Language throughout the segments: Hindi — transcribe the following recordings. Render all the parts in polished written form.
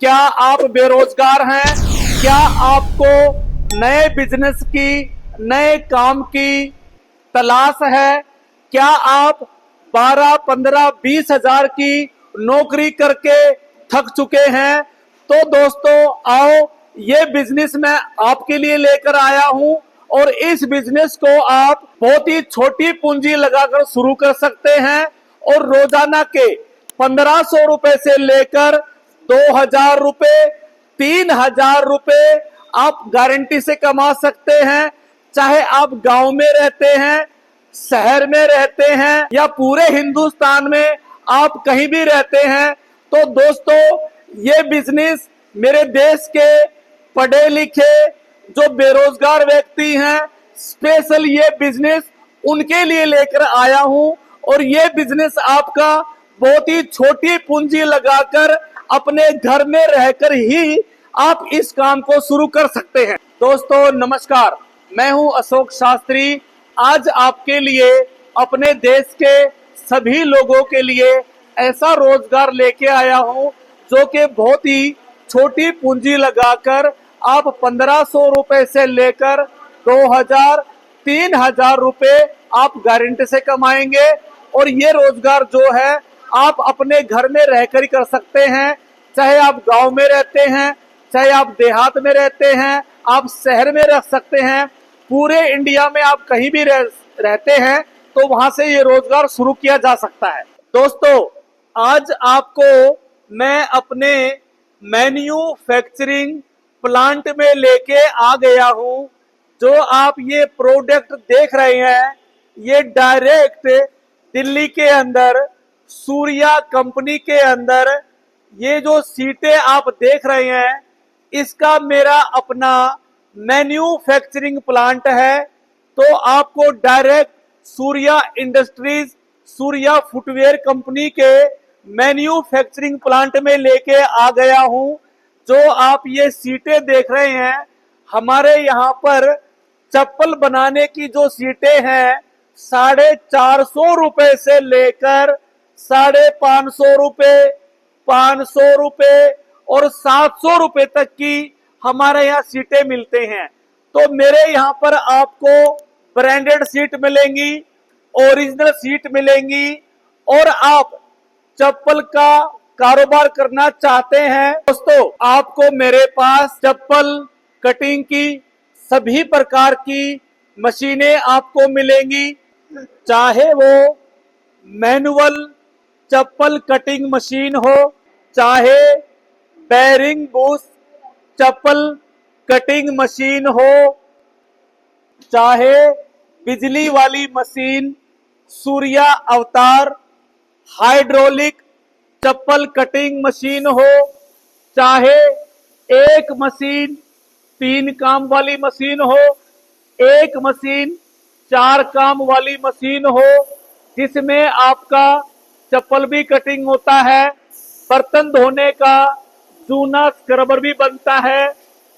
क्या आप बेरोजगार हैं? क्या आपको नए बिजनेस की, नए काम की तलाश है? क्या आप 12, 15, 20 हजार की नौकरी करके थक चुके हैं? तो दोस्तों आओ, ये बिजनेस मैं आपके लिए लेकर आया हूं और इस बिजनेस को आप बहुत ही छोटी पूंजी लगाकर शुरू कर सकते हैं और रोजाना के 1500 रुपए से लेकर 2000 रुपए, 3000 रुपए आप गारंटी से कमा सकते हैं। चाहे आप गांव में रहते हैं, शहर में रहते हैं या पूरे हिंदुस्तान में आप कहीं भी रहते हैं, तो दोस्तों ये बिजनेस मेरे देश के पढ़े लिखे जो बेरोजगार व्यक्ति हैं, स्पेशल ये बिजनेस उनके लिए लेकर आया हूं। और ये बिजनेस आपका बहुत ही छोटी पूंजी लगाकर अपने घर में रहकर ही आप इस काम को शुरू कर सकते हैं। दोस्तों नमस्कार, मैं हूं अशोक शास्त्री। आज आपके लिए अपने देश के सभी लोगों के लिए ऐसा रोजगार लेके आया हूं जो कि बहुत ही छोटी पूंजी लगाकर आप 1500 रुपए से लेकर 2000, 3000 रुपए आप गारंटी से कमाएंगे। और ये रोजगार जो है आप अपने घर में रहकर ही कर सकते हैं। चाहे आप गांव में रहते हैं, चाहे आप देहात में रहते हैं, आप शहर में रह सकते हैं, पूरे इंडिया में आप कहीं भी रहते हैं तो वहां से ये रोजगार शुरू किया जा सकता है। दोस्तों आज आपको मैं अपने मैन्युफैक्चरिंग प्लांट में लेके आ गया हूं। जो आप ये प्रोडक्ट देख रहे हैं, ये डायरेक्ट दिल्ली के अंदर सूर्या कंपनी के अंदर ये जो सीटें आप देख रहे हैं, इसका मेरा अपना मैन्युफैक्चरिंग प्लांट है। तो आपको direct Surya industries, Surya footwear company के मैन्युफैक्चरिंग प्लांट में लेके आ गया हूं। जो आप ये सीटें देख रहे हैं, हमारे यहाँ पर चप्पल बनाने की जो सीटें हैं 450 रुपए से लेकर 550 रुपए, 500 रुपए और 700 रुपए तक की हमारे यहाँ सीटें मिलते हैं। तो मेरे यहाँ पर आपको ब्रांडेड सीट मिलेंगी, ओरिजिनल सीट मिलेंगी। और आप चप्पल का कारोबार करना चाहते हैं दोस्तों, आपको मेरे पास चप्पल कटिंग की सभी प्रकार की मशीनें आपको मिलेंगी। चाहे वो मैनुअल चप्पल कटिंग मशीन हो, चाहे बेरिंग बूस्ट चप्पल कटिंग मशीन हो, चाहे बिजली वाली मशीन सूर्या अवतार हाइड्रोलिक चप्पल कटिंग मशीन हो, चाहे एक मशीन 3 काम वाली मशीन हो, एक मशीन 4 काम वाली मशीन हो, जिसमें आपका चप्पल भी कटिंग होता है, बर्तन धोने का जूना स्क्रबर भी बनता है,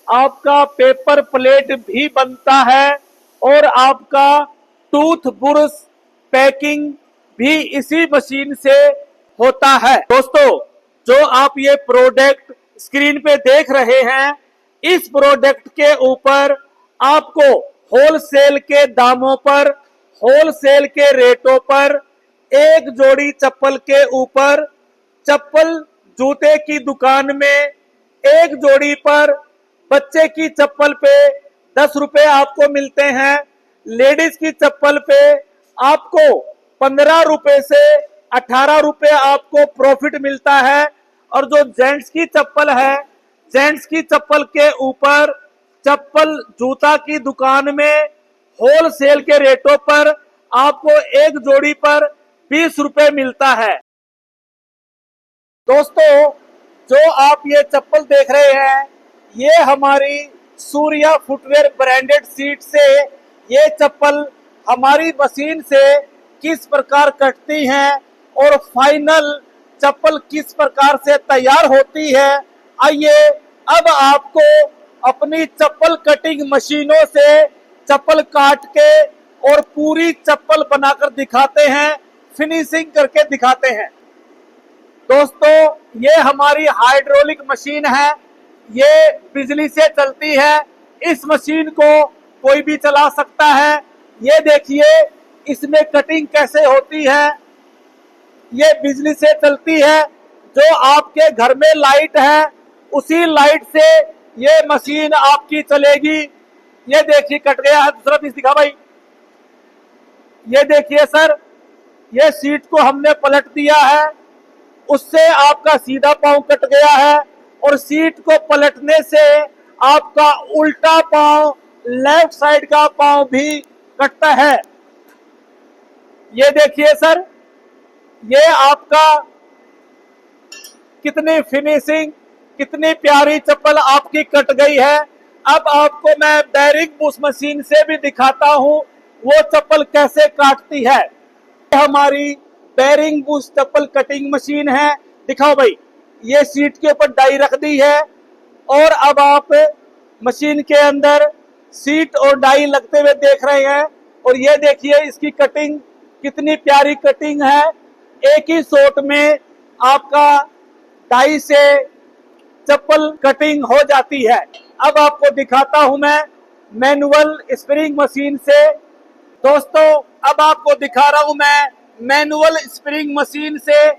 आपका पेपर प्लेट भी बनता है और आपका टूथ ब्रश पैकिंग भी इसी मशीन से होता है। दोस्तों जो आप ये प्रोडक्ट स्क्रीन पे देख रहे हैं, इस प्रोडक्ट के ऊपर आपको होलसेल के दामों पर, होलसेल के रेटों पर एक जोड़ी चप्पल के ऊपर, चप्पल जूते की दुकान में एक जोड़ी पर बच्चे की चप्पल पे 10 रुपए आपको मिलते हैं, लेडीज की चप्पल पे आपको 15 रुपए से 18 रुपए आपको प्रॉफिट मिलता है। और जो जेंट्स की चप्पल है, जेंट्स की चप्पल के ऊपर चप्पल जूता की दुकान में होलसेल के रेटों पर आपको एक जोड़ी पर 20 रुपए मिलता है। दोस्तों जो आप ये चप्पल देख रहे हैं, ये हमारी सूर्या फुटवेयर ब्रांडेड सीट से ये चप्पल हमारी मशीन से किस प्रकार कटती हैं और फाइनल चप्पल किस प्रकार से तैयार होती है, आइए अब आपको अपनी चप्पल कटिंग मशीनों से चप्पल काट के और पूरी चप्पल बनाकर दिखाते हैं, फिनिशिंग करके दिखाते हैं। दोस्तों ये हमारी हाइड्रोलिक मशीन है, ये बिजली से चलती है। इस मशीन को कोई भी चला सकता है। ये देखिए इसमें कटिंग कैसे होती है। ये बिजली से चलती है। जो आपके घर में लाइट है उसी लाइट से ये मशीन आपकी चलेगी। ये देखिए कट गया है, दूसरा पीस दिखा भाई। ये देखिए सर, ये सीट को हमने पलट दिया है, उससे आपका सीधा पांव कट गया है और सीट को पलटने से आपका उल्टा पांव, लेफ्ट साइड का पांव भी कटता है। ये देखिए सर, ये आपका कितनी फिनिशिंग, कितनी प्यारी चप्पल आपकी कट गई है। अब आपको मैं बेरिंग बुश मशीन से भी दिखाता हूं वो चप्पल कैसे काटती है। हमारी बेरिंग बुश चप्पल कटिंग मशीन है, दिखाओ भाई। ये सीट के ऊपर डाई रख दी है और अब आप मशीन के अंदर सीट और डाई लगते हुए देख रहे हैं। और ये देखिए इसकी कटिंग कितनी प्यारी कटिंग है। एक ही शॉट में आपका डाई से चप्पल कटिंग हो जाती है। अब आपको दिखाता हूं मैं मैनुअल स्प्रिंग मशीन से। दोस्तों अब आपको दिखा रहा हूं मैं मैनुअल स्प्रिंग मशीन से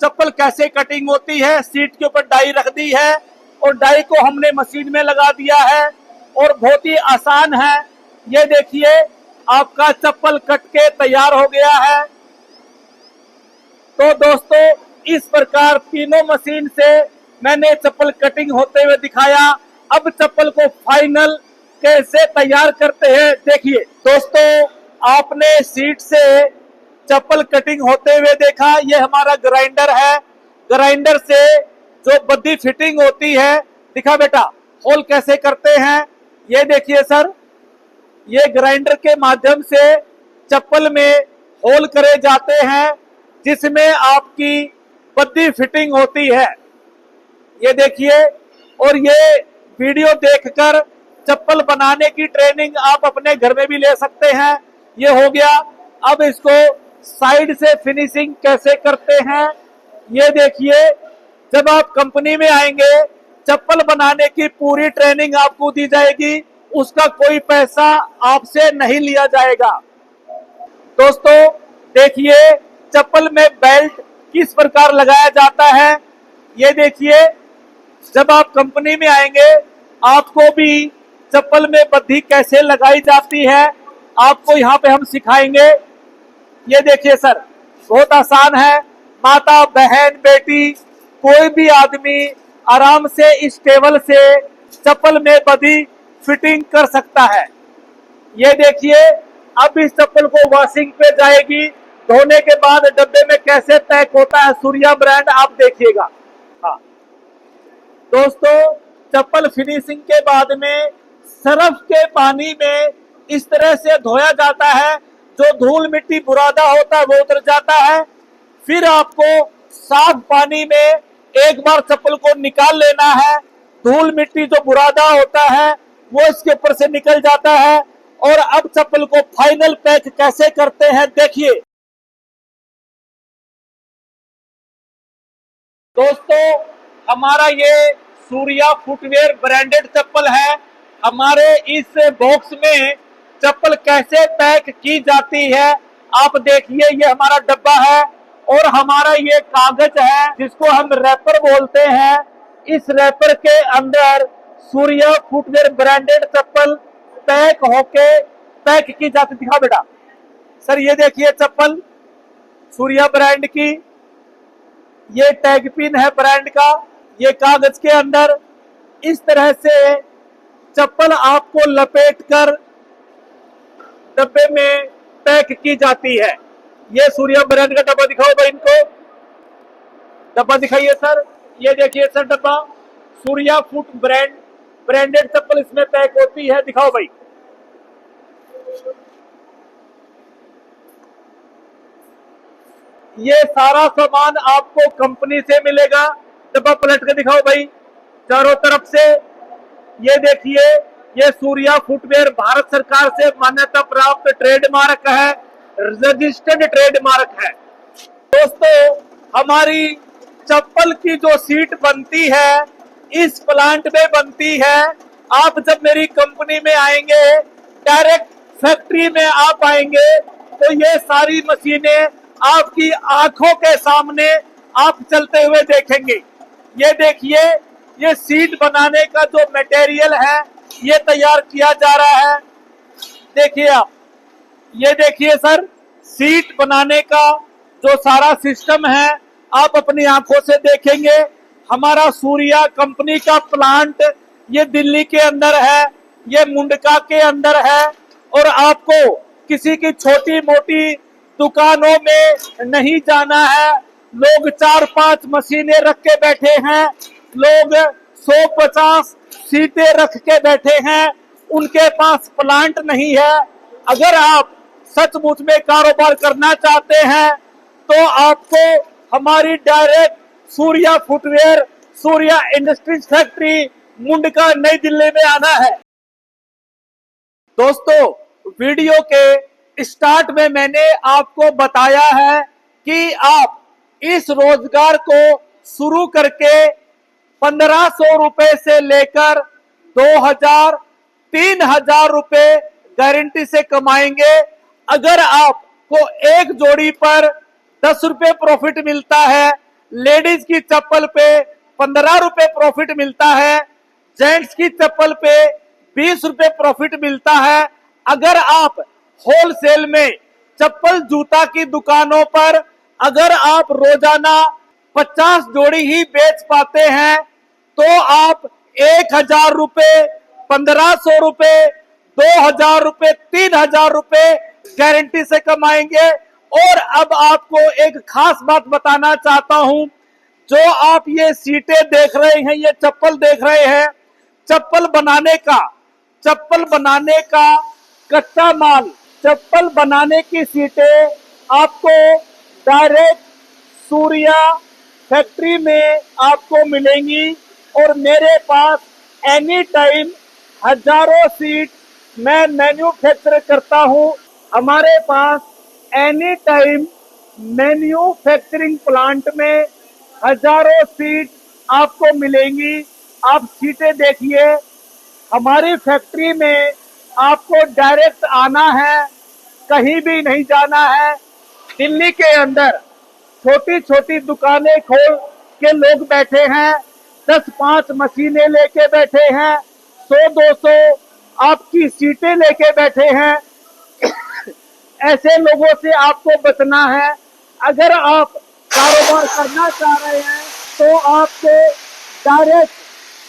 चप्पल कैसे कटिंग होती है। सीट के ऊपर डाई रख दी है और डाई को हमने मशीन में लगा दिया है और बहुत ही आसान है। ये देखिए आपका चप्पल कट के तैयार हो गया है। तो दोस्तों इस प्रकार तीनों मशीन से मैंने चप्पल कटिंग होते हुए दिखाया। अब चप्पल को फाइनल कैसे तैयार करते हैं देखिए। दोस्तों आपने सीट से चप्पल कटिंग होते हुए देखा। ये हमारा ग्राइंडर है, ग्राइंडर से जो बद्दी फिटिंग होती है, दिखा बेटा होल कैसे करते हैं। ये देखिए सर, ये ग्राइंडर के माध्यम से चप्पल में होल करे जाते हैं जिसमें आपकी बद्दी फिटिंग होती है। ये देखिए, और ये वीडियो देखकर चप्पल बनाने की ट्रेनिंग आप अपने घर में भी ले सकते हैं। ये हो गया। अब इसको साइड से फिनिशिंग कैसे करते हैं ये देखिए। जब आप कंपनी में आएंगे चप्पल बनाने की पूरी ट्रेनिंग आपको दी जाएगी, उसका कोई पैसा आपसे नहीं लिया जाएगा। दोस्तों देखिए चप्पल में बेल्ट किस प्रकार लगाया जाता है। ये देखिए, जब आप कंपनी में आएंगे आपको भी चप्पल में बद्धी कैसे लगाई जाती है आपको यहाँ पे हम सिखाएंगे। ये देखिए सर, बहुत आसान है। माता, बहन, बेटी, कोई भी आदमी आराम से इस टेबल से चप्पल में बद्धी फिटिंग कर सकता है। ये देखिए, अब इस चप्पल को वॉशिंग पे जाएगी। धोने के बाद डब्बे में कैसे पैक होता है सूर्या ब्रांड, आप देखिएगा। हाँ दोस्तों, चप्पल फिनिशिंग के बाद में सरफ के पानी में इस तरह से धोया जाता है, जो धूल मिट्टी बुरादा होता है वो उतर जाता है। फिर आपको साफ पानी में एक बार चप्पल को निकाल लेना है। धूल मिट्टी जो बुरादा होता है वो इसके ऊपर से निकल जाता है। और अब चप्पल को फाइनल पैक कैसे करते हैं देखिए। दोस्तों हमारा ये सूर्या फुटवेयर ब्रांडेड चप्पल है। हमारे इस बॉक्स में चप्पल कैसे पैक की जाती है आप देखिए। ये हमारा डब्बा है और हमारा ये कागज है जिसको हम रैपर बोलते हैं। इस रैपर के अंदर सूर्या फुटवेयर ब्रांडेड चप्पल पैक होके पैक की जाती। दिखा बेटा सर, ये देखिए चप्पल सूर्या ब्रांड की, ये टैग पिन है ब्रांड का। ये कागज के अंदर इस तरह से चप्पल आपको लपेटकर डब्बे में पैक की जाती है। ये सूर्या ब्रांड का डब्बा दिखाओ भाई, इनको डब्बा दिखाइए सर। ये देखिए सर डब्बा, सूर्या फुट ब्रांडेड चप्पल इसमें पैक होती है। दिखाओ भाई। ये सारा सामान आपको कंपनी से मिलेगा। डब्बा पलट के दिखाओ भाई चारों तरफ से। ये देखिए, ये सूर्या फुटवेयर भारत सरकार से मान्यता प्राप्त ट्रेडमार्क है, रजिस्टर्ड ट्रेडमार्क है। दोस्तों हमारी चप्पल की जो सीट बनती है इस प्लांट में बनती है। आप जब मेरी कंपनी में आएंगे, डायरेक्ट फैक्ट्री में आप आएंगे, तो ये सारी मशीनें आपकी आंखों के सामने आप चलते हुए देखेंगे। ये देखिए, ये सीट बनाने का जो मटेरियल है ये तैयार किया जा रहा है। देखिए आप, ये देखिए सर, सीट बनाने का जो सारा सिस्टम है आप अपनी आंखों से देखेंगे। हमारा सूर्या कंपनी का प्लांट ये दिल्ली के अंदर है, ये मुंडका के अंदर है। और आपको किसी की छोटी मोटी दुकानों में नहीं जाना है। लोग 4-5 मशीनें रख के बैठे हैं, लोग 100-50 सीटें रख के बैठे हैं, उनके पास प्लांट नहीं है। अगर आप सचमुच में कारोबार करना चाहते हैं तो आपको हमारी direct Surya footwear, Surya industries factory Mundka नई दिल्ली में आना है। दोस्तों, वीडियो के स्टार्ट में मैंने आपको बताया है कि आप इस रोजगार को शुरू करके 1500 रुपए से लेकर 2000, 3000 रुपए गारंटी से कमाएंगे। अगर आपको एक जोड़ी पर 10 रुपए प्रॉफिट मिलता है, लेडीज की चप्पल पे 15 रुपए प्रॉफिट मिलता है, जेंट्स की चप्पल पे 20 रुपए प्रॉफिट मिलता है। अगर आप होलसेल में चप्पल जूता की दुकानों पर अगर आप रोजाना 50 जोड़ी ही बेच पाते हैं तो आप 1000 रुपए, 1500 रुपए, 2000 रुपए, 3000 रुपए गारंटी से कमाएंगे। और अब आपको एक खास बात बताना चाहता हूं, जो आप ये सीटें देख रहे हैं, ये चप्पल देख रहे हैं, चप्पल बनाने का कच्चा माल, चप्पल बनाने की सीटें आपको डायरेक्ट सूर्या फैक्ट्री में आपको मिलेंगी। और मेरे पास एनी टाइम हजारों सीट मैं मैन्युफैक्चर करता हूं। हमारे पास एनी टाइम मैन्युफैक्चरिंग प्लांट में हजारों सीट आपको मिलेंगी। आप सीटें देखिए, हमारी फैक्ट्री में आपको डायरेक्ट आना है, कहीं भी नहीं जाना है। दिल्ली के अंदर छोटी छोटी दुकानें खोल के लोग बैठे हैं, 10-5 मशीनें लेके बैठे हैं, 100-200 आपकी सीटें लेके बैठे हैं। ऐसे लोगों से आपको बचना है। अगर आप कारोबार करना चाह रहे हैं तो आपको डायरेक्ट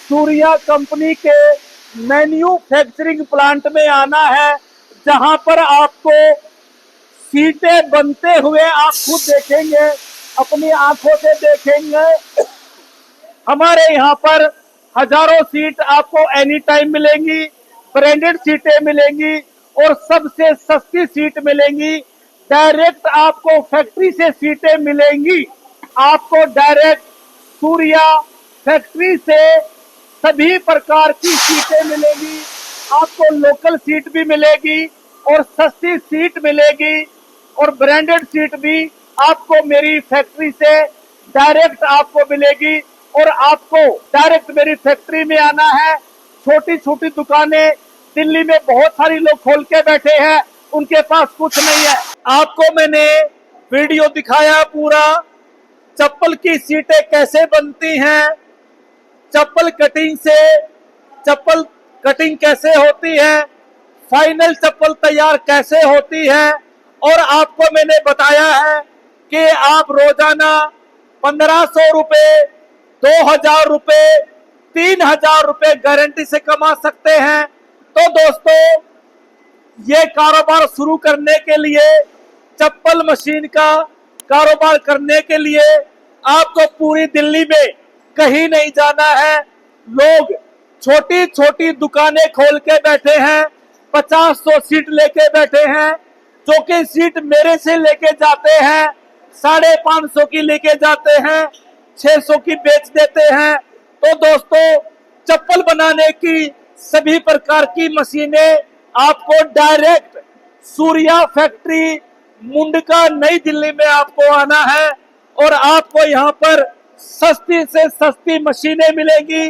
सूर्या कंपनी के मैन्युफैक्चरिंग प्लांट में आना है, जहां पर आपको सीटें बनते हुए आप खुद देखेंगे, अपनी आंखों से देखेंगे। हमारे यहाँ पर हजारों सीट आपको एनी टाइम मिलेंगी, ब्रांडेड सीटें मिलेंगी और सबसे सस्ती सीट मिलेंगी। डायरेक्ट आपको फैक्ट्री से सीटें मिलेंगी। आपको डायरेक्ट सूर्या फैक्ट्री से सभी प्रकार की सीटें मिलेगी। आपको लोकल सीट भी मिलेगी और सस्ती सीट मिलेगी और ब्रांडेड सीट भी आपको मेरी फैक्ट्री से डायरेक्ट आपको मिलेगी। और आपको डायरेक्ट मेरी फैक्ट्री में आना है। छोटी छोटी दुकानें दिल्ली में बहुत सारी लोग खोल के बैठे हैं, उनके पास कुछ नहीं है। आपको मैंने वीडियो दिखाया पूरा, चप्पल की सीटें कैसे बनती हैं, चप्पल कटिंग कैसे होती है, फाइनल चप्पल तैयार कैसे होती है। और आपको मैंने बताया है कि आप रोजाना 1500 रुपए, 2000 रुपए, 3000 रुपए गारंटी से कमा सकते हैं। तो दोस्तों, ये कारोबार शुरू करने के लिए, चप्पल मशीन का कारोबार करने के लिए आपको पूरी दिल्ली में कहीं नहीं जाना है। लोग छोटी छोटी दुकानें खोल के बैठे हैं, 50-100 सीट लेके बैठे हैं, जो कि सीट मेरे से लेके जाते हैं 550 की लेके जाते हैं, 600 की बेच देते हैं। तो दोस्तों, चप्पल बनाने की सभी प्रकार की मशीनें आपको डायरेक्ट सूर्या फैक्ट्री मुंडका नई दिल्ली में आपको आना है और आपको यहाँ पर सस्ती से सस्ती मशीनें मिलेंगी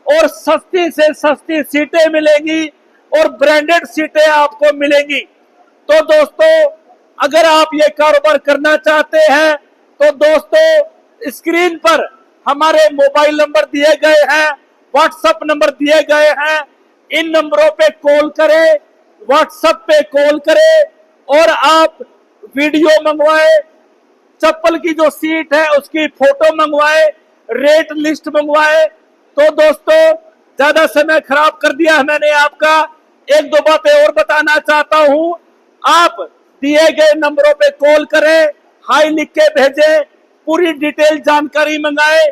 और सस्ती से सस्ती सीटें मिलेंगी और ब्रांडेड सीटें आपको मिलेंगी। तो दोस्तों, अगर आप ये कारोबार करना चाहते हैं तो दोस्तों स्क्रीन पर हमारे मोबाइल नंबर दिए गए हैं, व्हाट्सएप नंबर दिए गए हैं, इन नंबरों पे कॉल करें, व्हाट्सएप पे कॉल करें और आप वीडियो मंगवाए, चप्पल की जो सीट है उसकी फोटो मंगवाए, रेट लिस्ट मंगवाए। तो दोस्तों, ज्यादा समय खराब कर दिया है मैंने आपका, एक दो बातें और बताना चाहता हूं। आप दिए गए नंबरों पे कॉल करें, हाई लिख के भेजें, पूरी डिटेल जानकारी मंगाए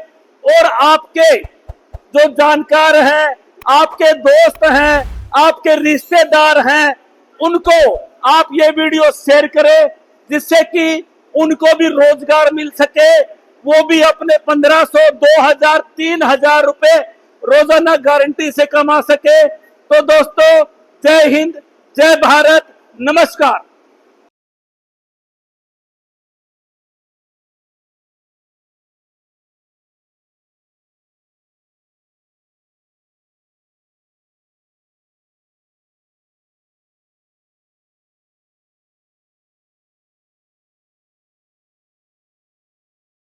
और आपके जो जानकार हैं, आपके दोस्त हैं, आपके रिश्तेदार हैं, उनको आप ये वीडियो शेयर करें जिससे कि उनको भी रोजगार मिल सके, वो भी अपने 1500, 2000, 3000 रुपए रोजाना गारंटी से कमा सके। तो दोस्तों, जय हिंद, जय भारत, नमस्कार।